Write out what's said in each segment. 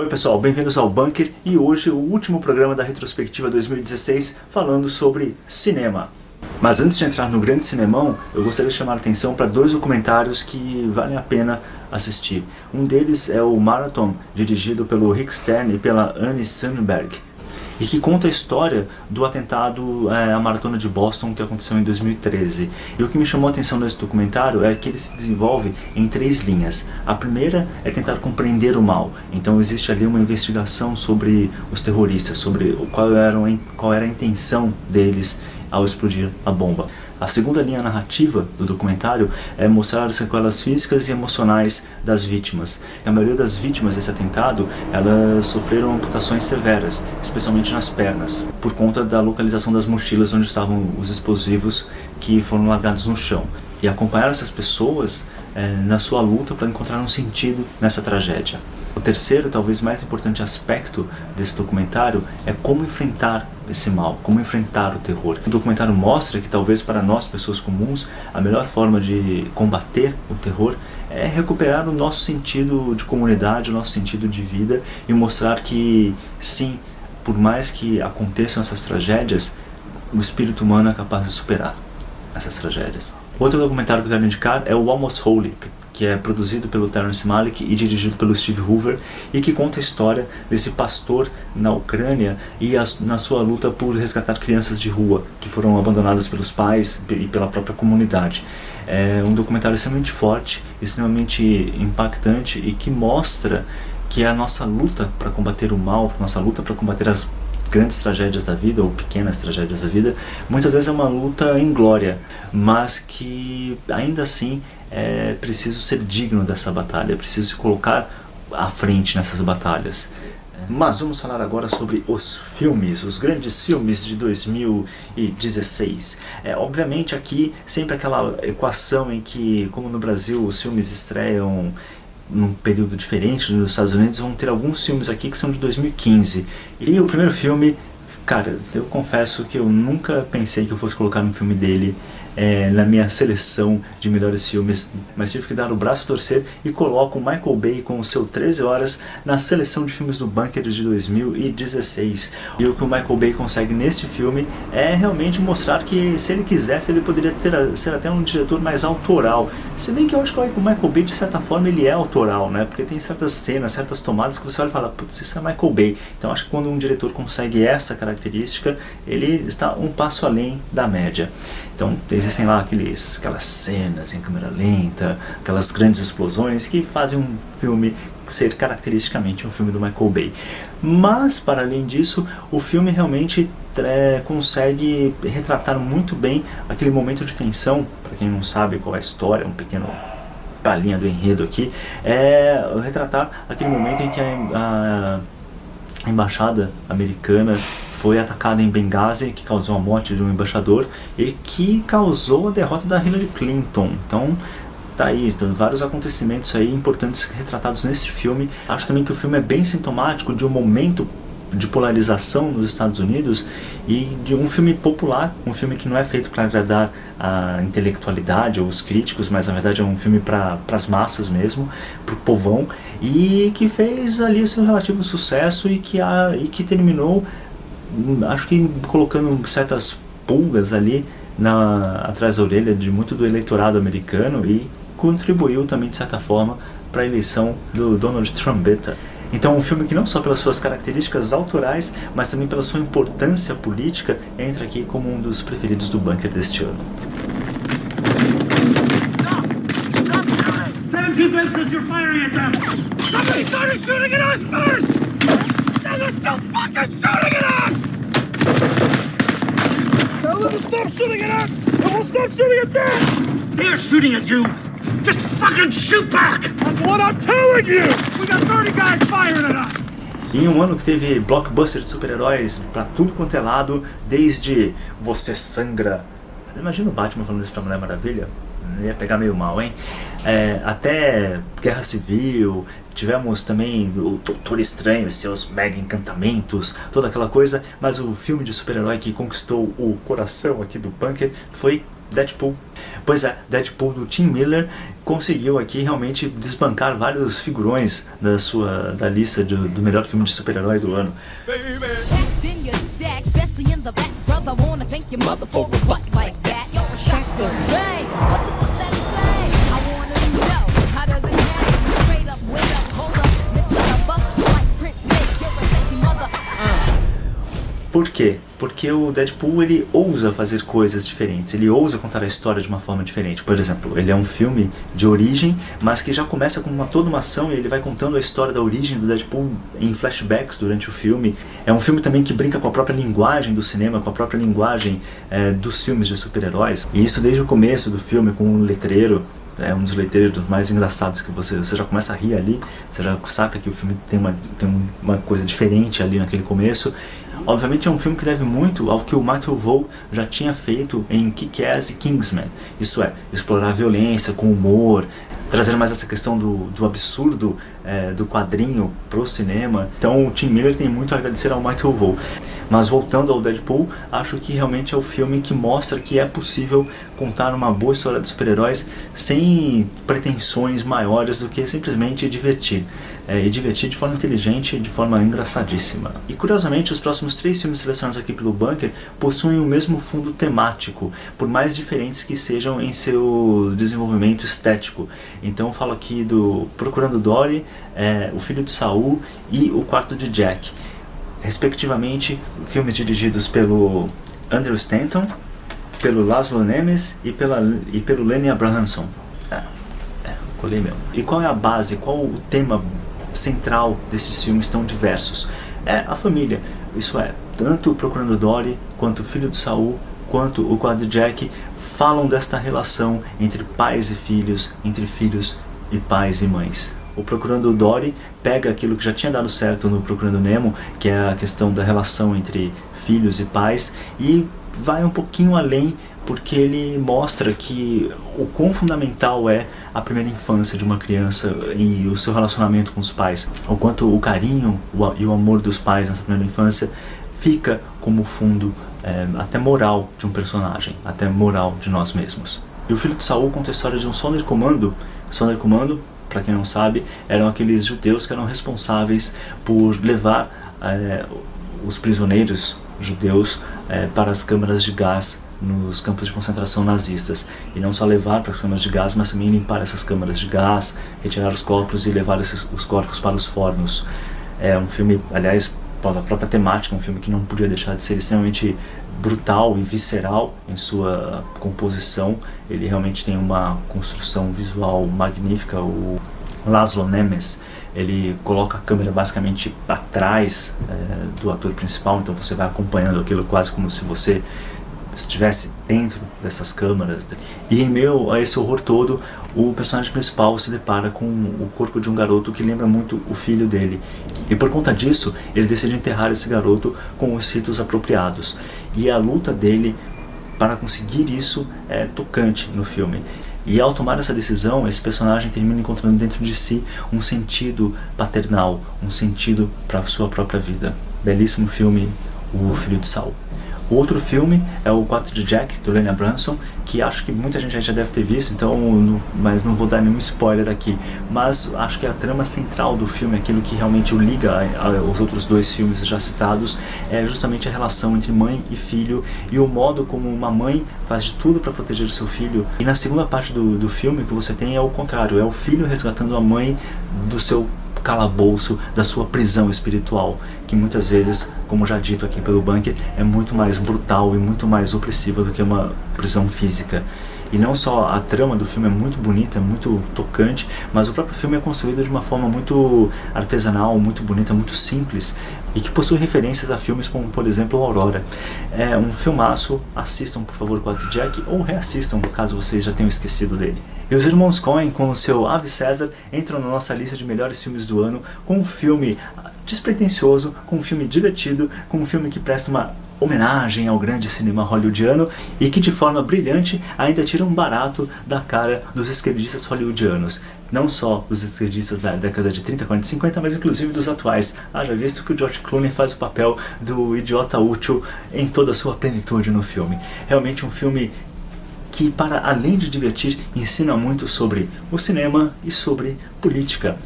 Oi pessoal, bem-vindos ao Bunker e hoje o último programa da retrospectiva 2016 falando sobre cinema. Mas antes de entrar no grande cinemão, eu gostaria de chamar a atenção para dois documentários que valem a pena assistir. Um deles é o Marathon, dirigido pelo Rick Stern e pela Annie Sundberg, e que conta a história do atentado à Maratona de Boston que aconteceu em 2013. E o que me chamou a atenção nesse documentário é que ele se desenvolve em três linhas. A primeira é tentar compreender o mal. Então existe ali uma investigação sobre os terroristas, sobre qual era a intenção deles ao explodir a bomba. A segunda linha narrativa do documentário é mostrar as sequelas físicas e emocionais das vítimas. A maioria das vítimas desse atentado, elas sofreram amputações severas, especialmente nas pernas, por conta da localização das mochilas onde estavam os explosivos que foram largados no chão. E acompanhar essas pessoas na sua luta para encontrar um sentido nessa tragédia. O terceiro, talvez mais importante aspecto desse documentário é como enfrentar esse mal, como enfrentar o terror. O documentário mostra que talvez para nós, pessoas comuns, a melhor forma de combater o terror é recuperar o nosso sentido de comunidade, o nosso sentido de vida e mostrar que, sim, por mais que aconteçam essas tragédias, o espírito humano é capaz de superar essas tragédias. Outro documentário que eu quero indicar é o Almost Holy, que é produzido pelo Terrence Malick e dirigido pelo Steve Hoover, e que conta a história desse pastor na Ucrânia e na sua luta por resgatar crianças de rua que foram abandonadas pelos pais e pela própria comunidade. É um documentário extremamente forte, extremamente impactante e que mostra que a nossa luta para combater o mal, nossa luta para combater as grandes tragédias da vida, ou pequenas tragédias da vida, muitas vezes é uma luta inglória, mas que ainda assim é preciso ser digno dessa batalha, é preciso se colocar à frente nessas batalhas. Mas vamos falar agora sobre os filmes, os grandes filmes de 2016. Obviamente aqui sempre aquela equação em que, como no Brasil os filmes estreiam num período diferente nos Estados Unidos, vão ter alguns filmes aqui que são de 2015. E o primeiro filme, cara, eu confesso que eu nunca pensei que eu fosse colocar um filme dele na minha seleção de melhores filmes, mas tive que dar o braço a torcer e coloco o Michael Bay com o seu 13 Horas na seleção de filmes do Bunker de 2016. E o que o Michael Bay consegue neste filme é realmente mostrar que, se ele quisesse, ele poderia ser até um diretor mais autoral. Se bem que eu acho que o Michael Bay, de certa forma, ele é autoral, né? Porque tem certas cenas, certas tomadas que você olha e fala, putz, isso é Michael Bay. Então acho que quando um diretor consegue essa característica, ele está um passo além da média. Então existem lá aquelas cenas em câmera lenta, aquelas grandes explosões que fazem um filme ser caracteristicamente um filme do Michael Bay. Mas, para além disso, o filme realmente consegue retratar muito bem aquele momento de tensão. Para quem não sabe qual é a história, um pequeno palhinha do enredo aqui, retratar aquele momento em que a embaixada americana foi atacada em Benghazi, que causou a morte de um embaixador e que causou a derrota da Hillary Clinton. Então tá aí, vários acontecimentos aí importantes retratados nesse filme. Acho também que o filme é bem sintomático de um momento de polarização nos Estados Unidos e de um filme popular, um filme que não é feito para agradar a intelectualidade ou os críticos, mas na verdade é um filme para as massas mesmo, para o povão, e que fez ali o seu relativo sucesso e que terminou, acho que colocando certas pulgas ali atrás da orelha de muito do eleitorado americano e contribuiu também de certa forma para a eleição do Donald Trump. Então um filme que não só pelas suas características autorais, mas também pela sua importância política, entra aqui como um dos preferidos do Bunker deste ano. 17 says you're firing at them! Somebody started shooting at us first! Now they're still fucking shooting at us! Tell them to stop shooting at us! And we'll stop shooting at them! They're shooting at you! Just fucking shoot back! That's what I'm telling you! We got 30 guys firing at us! Em um ano que teve blockbuster de super-heróis pra tudo quanto é lado, desde Você Sangra... Imagina o Batman falando isso pra Mulher Maravilha. Ia pegar meio mal, hein? Até Guerra Civil, tivemos também o Doutor Estranho e seus mega encantamentos, toda aquela coisa, mas o filme de super-herói que conquistou o coração aqui do Bunker foi Deadpool. Pois é, Deadpool do Tim Miller conseguiu aqui realmente desbancar vários figurões da lista do melhor filme de super-herói do ano. Por quê? Porque o Deadpool, ele ousa fazer coisas diferentes, ele ousa contar a história de uma forma diferente. Por exemplo, ele é um filme de origem, mas que já começa com toda uma ação e ele vai contando a história da origem do Deadpool em flashbacks durante o filme. É um filme também que brinca com a própria linguagem do cinema, com a própria linguagem dos filmes de super-heróis. E isso desde o começo do filme, com um letreiro. É um dos letreiros mais engraçados que você já começa a rir ali, você já saca que o filme tem uma coisa diferente ali naquele começo. Obviamente é um filme que deve muito ao que o Michael Vaughn já tinha feito em Kick-Ass e Kingsman. Isso é, explorar a violência com humor, trazer mais essa questão do absurdo do quadrinho pro cinema. Então o Tim Miller tem muito a agradecer ao Michael Vaughn. Mas voltando ao Deadpool, acho que realmente é o filme que mostra que é possível contar uma boa história de super-heróis sem pretensões maiores do que simplesmente divertir. E divertir de forma inteligente e de forma engraçadíssima. E curiosamente, os próximos 3 filmes selecionados aqui pelo Bunker possuem o mesmo fundo temático, por mais diferentes que sejam em seu desenvolvimento estético. Então eu falo aqui do Procurando Dory, O Filho de Saul e O Quarto de Jack. Respectivamente, filmes dirigidos pelo Andrew Stanton, pelo Laszlo Nemes e pelo Lenny Abrahamson. Colei mesmo. E qual é a base, qual o tema central desses filmes tão diversos? É a família. Isso é, tanto Procurando Dory, quanto O Filho de Saul, quanto O Quarto de Jack falam desta relação entre pais e filhos, entre filhos e pais e mães. O Procurando Dory pega aquilo que já tinha dado certo no Procurando Nemo, que é a questão da relação entre filhos e pais, e vai um pouquinho além, porque ele mostra que o quão fundamental é a primeira infância de uma criança e o seu relacionamento com os pais. O quanto o carinho e o amor dos pais nessa primeira infância fica como fundo até moral de um personagem, até moral de nós mesmos. E O Filho de Saul conta a história de um Sonderkommando. Sonderkommando, para quem não sabe, eram aqueles judeus que eram responsáveis por levar os prisioneiros judeus para as câmaras de gás nos campos de concentração nazistas. E não só levar para as câmaras de gás, mas também limpar essas câmaras de gás, retirar os corpos e levar os corpos para os fornos. É um filme, aliás, pela própria temática, um filme que não podia deixar de ser extremamente brutal e visceral em sua composição. Ele realmente tem uma construção visual magnífica. O Laszlo Nemes, ele coloca a câmera basicamente atrás do ator principal, então você vai acompanhando aquilo quase como se você estivesse dentro dessas câmaras. E em meio a esse horror todo, o personagem principal se depara com o corpo de um garoto que lembra muito o filho dele. E por conta disso, ele decide enterrar esse garoto com os ritos apropriados. E a luta dele para conseguir isso é tocante no filme. E ao tomar essa decisão, esse personagem termina encontrando dentro de si um sentido paternal, um sentido para a sua própria vida. Belíssimo filme, O Filho de Saul. O outro filme é O Quarto de Jack, do Lenny Abrahamson, que acho que muita gente já deve ter visto, mas não vou dar nenhum spoiler aqui. Mas acho que a trama central do filme, aquilo que realmente o liga aos outros 2 filmes já citados, é justamente a relação entre mãe e filho e o modo como uma mãe faz de tudo para proteger o seu filho. E na segunda parte do filme, o que você tem é o contrário, é o filho resgatando a mãe do seu calabouço, da sua prisão espiritual, que muitas vezes, como já dito aqui pelo Bunker, é muito mais brutal e muito mais opressiva do que uma prisão física. E não só a trama do filme é muito bonita, é muito tocante, mas o próprio filme é construído de uma forma muito artesanal, muito bonita, muito simples, e que possui referências a filmes como, por exemplo, Aurora. É um filmaço, assistam por favor o Quarto de Jack, ou reassistam caso vocês já tenham esquecido dele. E os irmãos Coen, com o seu Ave César, entram na nossa lista de melhores filmes do ano, com um filme despretensioso, com um filme divertido, com um filme que presta uma homenagem ao grande cinema hollywoodiano e que de forma brilhante ainda tira um barato da cara dos esquerdistas hollywoodianos. Não só os esquerdistas da década de 30, 40 e 50, mas inclusive dos atuais. Já visto que o George Clooney faz o papel do idiota útil em toda a sua plenitude no filme. Realmente um filme que, para além de divertir, ensina muito sobre o cinema e sobre política.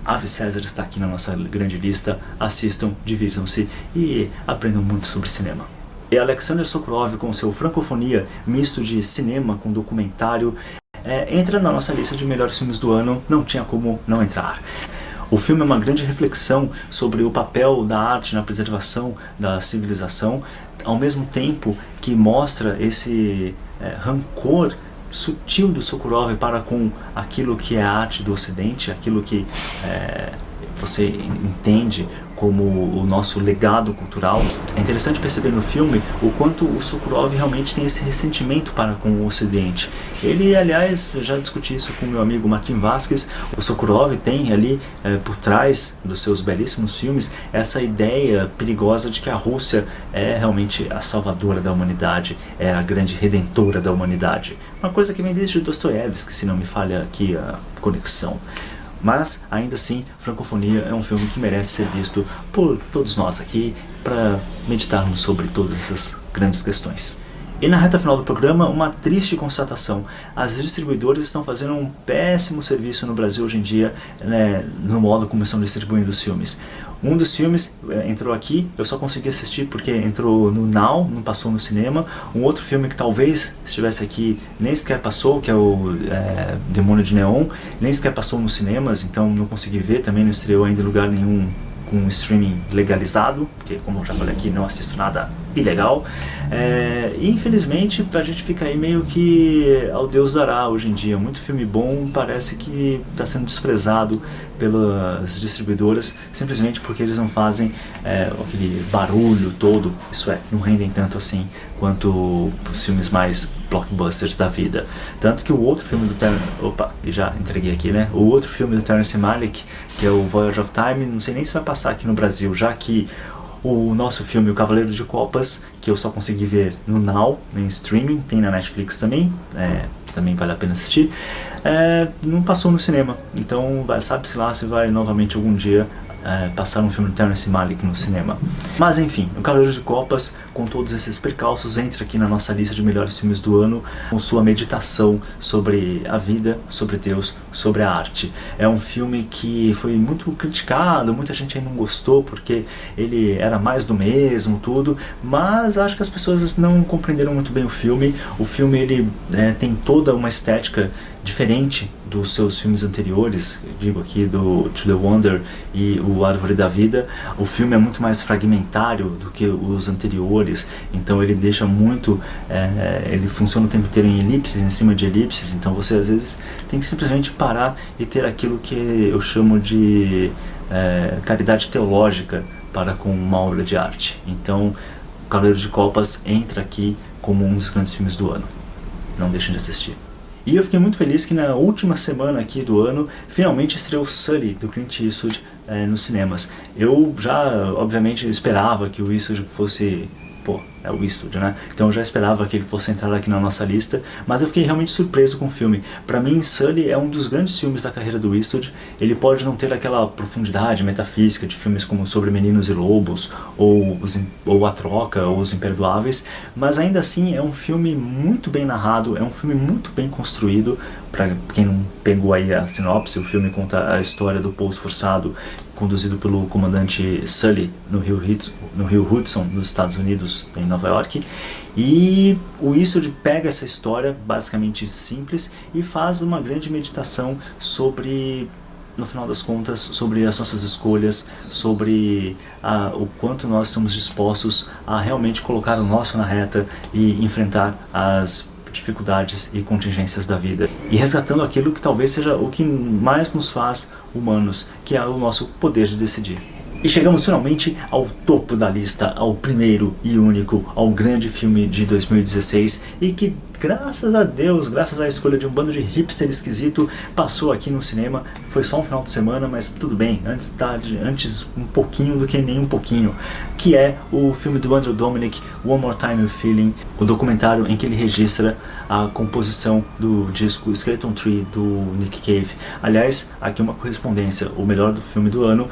Ave César está aqui na nossa grande lista. Assistam, divirtam-se e aprendam muito sobre cinema. E Alexander Sokurov, com seu Francofonia, misto de cinema com documentário, entra na nossa lista de melhores filmes do ano, não tinha como não entrar. O filme é uma grande reflexão sobre o papel da arte na preservação da civilização, ao mesmo tempo que mostra esse rancor sutil do Sokurov para com aquilo que é a arte do Ocidente, aquilo que você entende como o nosso legado cultural. É interessante perceber no filme o quanto o Sokurov realmente tem esse ressentimento para com o Ocidente. Ele, aliás, já discuti isso com meu amigo Martin Vasquez. O Sokurov tem ali, por trás dos seus belíssimos filmes, essa ideia perigosa de que a Rússia é realmente a salvadora da humanidade, é a grande redentora da humanidade. Uma coisa que vem desde Dostoiévski, se não me falha aqui a conexão. Mas, ainda assim, Francofonia é um filme que merece ser visto por todos nós aqui para meditarmos sobre todas essas grandes questões. E na reta final do programa, uma triste constatação. As distribuidoras estão fazendo um péssimo serviço no Brasil hoje em dia, no modo como estão distribuindo os filmes. Um dos filmes entrou aqui, eu só consegui assistir porque entrou no Now, não passou no cinema. Um outro filme que talvez estivesse aqui nem sequer passou, que é o Demônio de Neon, nem sequer passou nos cinemas, então não consegui ver, também não estreou ainda em lugar nenhum com streaming legalizado, porque, como eu já falei aqui, não assisto nada ilegal. E infelizmente a gente fica aí meio que ao Deus dará hoje em dia. Muito filme bom parece que está sendo desprezado pelas distribuidoras, simplesmente porque eles não fazem aquele barulho todo, isso é, não rendem tanto assim quanto os filmes mais blockbusters da vida. Tanto que o outro filme do já entreguei aqui, né? O outro filme do Terrence Malick, que é o Voyage of Time, não sei nem se vai passar aqui no Brasil, já que o nosso filme O Cavaleiro de Copas, que eu só consegui ver no Now, em streaming, tem na Netflix também, também vale a pena assistir, não passou no cinema. Então sabe-se lá se vai novamente algum dia passar um filme do Terrence Malick no cinema. Mas enfim, O Cavaleiro de Copas, com todos esses percalços, entra aqui na nossa lista de melhores filmes do ano, com sua meditação sobre a vida, sobre Deus, sobre a arte. É um filme que foi muito criticado, muita gente aí não gostou porque ele era mais do mesmo, tudo, mas acho que as pessoas não compreenderam muito bem o filme. O filme ele tem toda uma estética diferente dos seus filmes anteriores, digo aqui do To The Wonder e o Árvore da Vida. O filme é muito mais fragmentário do que os anteriores, então ele deixa muito, ele funciona o tempo inteiro em elipses, em cima de elipses, então você às vezes tem que simplesmente parar e ter aquilo que eu chamo de caridade teológica para com uma obra de arte. Então O Cavaleiro de Copas entra aqui como um dos grandes filmes do ano, não deixem de assistir. E eu fiquei muito feliz que na última semana aqui do ano, finalmente estreou Sully, do Clint Eastwood, nos cinemas. Eu já, obviamente, esperava que o Eastwood fosse... é o Eastwood, né? Então eu já esperava que ele fosse entrar aqui na nossa lista, mas eu fiquei realmente surpreso com o filme. Pra mim, Sully é um dos grandes filmes da carreira do Eastwood. Ele pode não ter aquela profundidade metafísica de filmes como Sobre Meninos e Lobos, ou A Troca, ou Os Imperdoáveis, mas ainda assim é um filme muito bem narrado, é um filme muito bem construído. Pra quem não pegou aí a sinopse, o filme conta a história do pouso forçado conduzido pelo comandante Sully no rio Hudson, nos Estados Unidos, em Nova York. E o Eastwood pega essa história basicamente simples e faz uma grande meditação sobre, no final das contas, sobre as nossas escolhas, sobre o quanto nós estamos dispostos a realmente colocar o nosso na reta e enfrentar as dificuldades e contingências da vida, e resgatando aquilo que talvez seja o que mais nos faz humanos, que é o nosso poder de decidir. E chegamos finalmente ao topo da lista, ao primeiro e único, ao grande filme de 2016, e que, graças a Deus, graças à escolha de um bando de hipster esquisito, passou aqui no cinema. Foi só um final de semana, mas tudo bem, antes um pouquinho do que nem um pouquinho, que é o filme do Andrew Dominik, One More Time with Feeling, o documentário em que ele registra a composição do disco Skeleton Tree do Nick Cave. Aliás, aqui uma correspondência, o melhor do filme do ano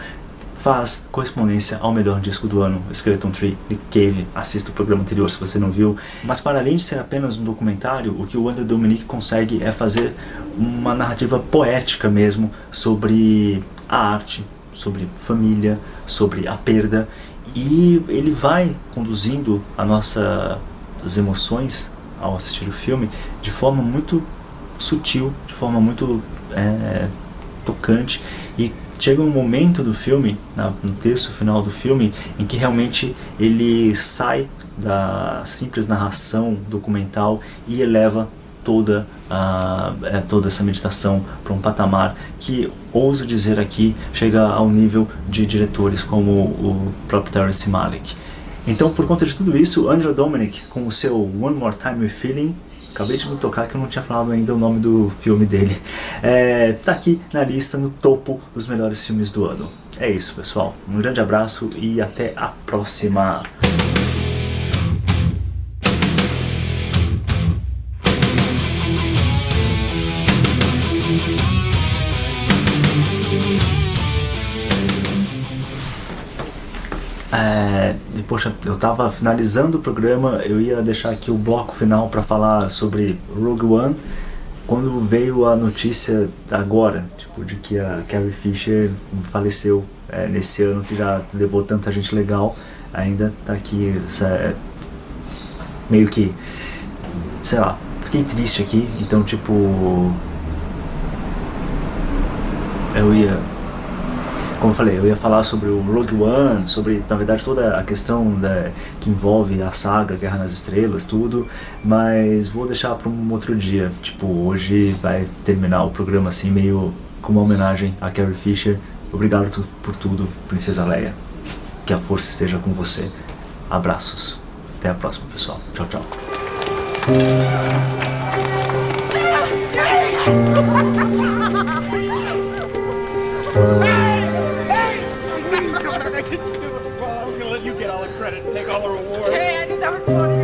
faz correspondência ao melhor disco do ano, Skeleton Tree, Nick Cave. Assista o programa anterior se você não viu. Mas para além de ser apenas um documentário, o que o André Dominic consegue é fazer uma narrativa poética mesmo sobre a arte, sobre família, sobre a perda, e ele vai conduzindo as emoções ao assistir o filme de forma muito sutil, de forma muito tocante, e chega um momento do filme, no terço final do filme, em que realmente ele sai da simples narração documental e eleva toda essa meditação para um patamar que, ouso dizer aqui, chega ao nível de diretores como o próprio Terrence Malick. Então, por conta de tudo isso, Andrew Dominic, com o seu One More Time with Feeling, acabei de me tocar que eu não tinha falado ainda o nome do filme dele, tá aqui na lista, no topo dos melhores filmes do ano. É isso, pessoal. Um grande abraço e até a próxima! Poxa, eu tava finalizando o programa, eu ia deixar aqui o bloco final para falar sobre Rogue One, quando veio a notícia agora, tipo, de que a Carrie Fisher faleceu nesse ano, que já levou tanta gente legal, ainda tá aqui, meio que, sei lá, fiquei triste aqui, então tipo, como eu falei, eu ia falar sobre o Rogue One, sobre, na verdade, toda a questão que envolve a saga Guerra nas Estrelas, tudo, mas vou deixar para um outro dia. Tipo, hoje vai terminar o programa assim, meio como uma homenagem a Carrie Fisher. Obrigado por tudo, Princesa Leia. Que a força esteja com você. Abraços. Até a próxima, pessoal. Tchau, tchau. I was gonna let you get all the credit and take all the reward. Hey, I think that was funny.